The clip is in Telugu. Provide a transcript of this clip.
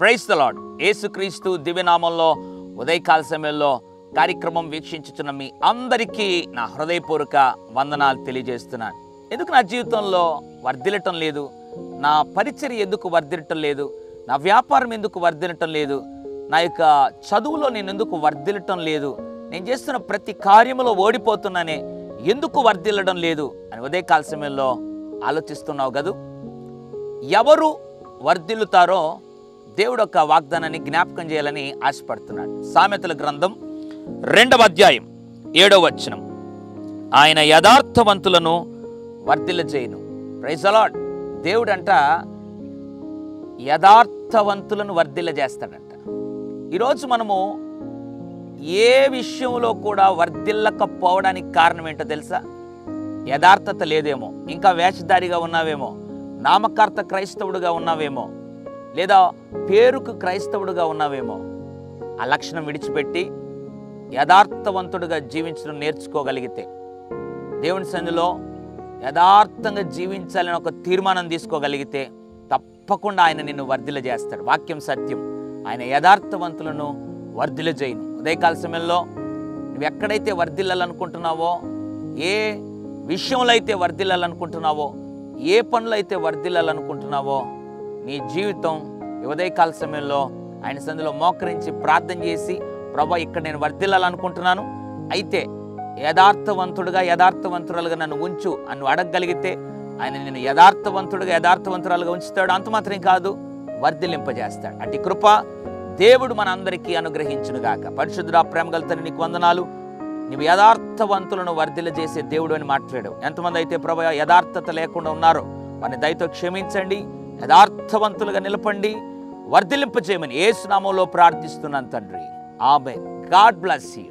Praise the lord. యేసుక్రీస్తు దివ్యనామంలో ఉదయకాల సమయంలో కార్యక్రమం వీక్షించుచున్న మీ అందరికీ నా హృదయపూర్వక వందనాలు తెలియజేస్తున్నాను. ఎందుకు నా జీవితంలో వర్ధిల్లటం లేదు, నా పరిచర్య ఎందుకు వర్ధిల్లటం లేదు, నా వ్యాపారం ఎందుకు వర్ధిల్లటం లేదు, నా యొక్క చదువులో నేను ఎందుకు వర్ధిల్లటం లేదు, నేను చేస్తున్న ప్రతి కార్యములో ఓడిపోతున్నానే ఎందుకు వర్ధిల్లడం లేదు అని ఉదయకాల సమయంలో ఆలోచిస్తున్నావు కదూ. ఎవరు వర్ధిల్లుతారో దేవుడు ఒక వాగ్దానాన్ని జ్ఞాపకం చేయాలని ఆశపడుతున్నాడు. సామెతల గ్రంథం 2వ అధ్యాయం 7వ వచనం, ఆయన యథార్థవంతులను వర్ధిల్లజేయును. Praise the Lord. దేవుడంట యథార్థవంతులను వర్ధిల్లజేస్తాడంట. ఈరోజు మనము ఏ విషయంలో కూడా వర్ధిల్లకపోవడానికి కారణం ఏంటో తెలుసా? యథార్థత లేదేమో, ఇంకా వేషధారిగా ఉన్నావేమో, నామకార్థ క్రైస్తవుడుగా ఉన్నావేమో, లేదా పేరుకు క్రైస్తవుడుగా ఉన్నావేమో. ఆ లక్షణం విడిచిపెట్టి యథార్థవంతుడుగా జీవించడం నేర్చుకోగలిగితే, దేవుని సన్నిధిలో యథార్థంగా జీవించాలని ఒక తీర్మానం తీసుకోగలిగితే తప్పకుండా ఆయన నిన్ను వర్ధిల్ల చేస్తాడు. వాక్యం సత్యం. ఆయన యథార్థవంతులను వర్ధిల్ల చేయను. ఉదయకాల సమయంలో నువ్వు ఎక్కడైతే వర్ధిల్లాలనుకుంటున్నావో, ఏ విషయంలో అయితే వర్ధిల్లాలనుకుంటున్నావో, ఏ పనులు అయితే వర్ధిల్లాలనుకుంటున్నావో, నీ జీవితం ఉదయకాల సమయంలో ఆయన సన్నిధిలో మోకరించి ప్రార్థన చేసి, ప్రభా ఇక్కడ నేను వర్ధిల్లాలనుకుంటున్నాను, అయితే యథార్థవంతుడుగా యథార్థవంతురాలుగా నన్ను ఉంచు అని అడగగలిగితే ఆయన నిన్ను యథార్థవంతుడుగా యథార్థవంతురాలుగా ఉంచుతాడు. అంత మాత్రం కాదు, వర్ధిల్లింపజేస్తాడు. అట్టి కృప దేవుడు మన అందరికీ అనుగ్రహించునుగాక. పరిశుద్ధుడా, ప్రేమగల తండ్రి, నీకు వందనాలు. నీవు యథార్థవంతులను వర్ధిల్ల చేసే దేవుడు అని మాట్లాడావు. ఎంతమంది అయితే ప్రభా యథార్థత లేకుండా ఉన్నారో వారిని దయతో క్షమించండి, యథార్థవంతులుగా నిలపండి, వర్ధిల్లింపజేయమని యేసు నామములో ప్రార్థిస్తున్నాను తండ్రి. ఆమేన్. God bless you.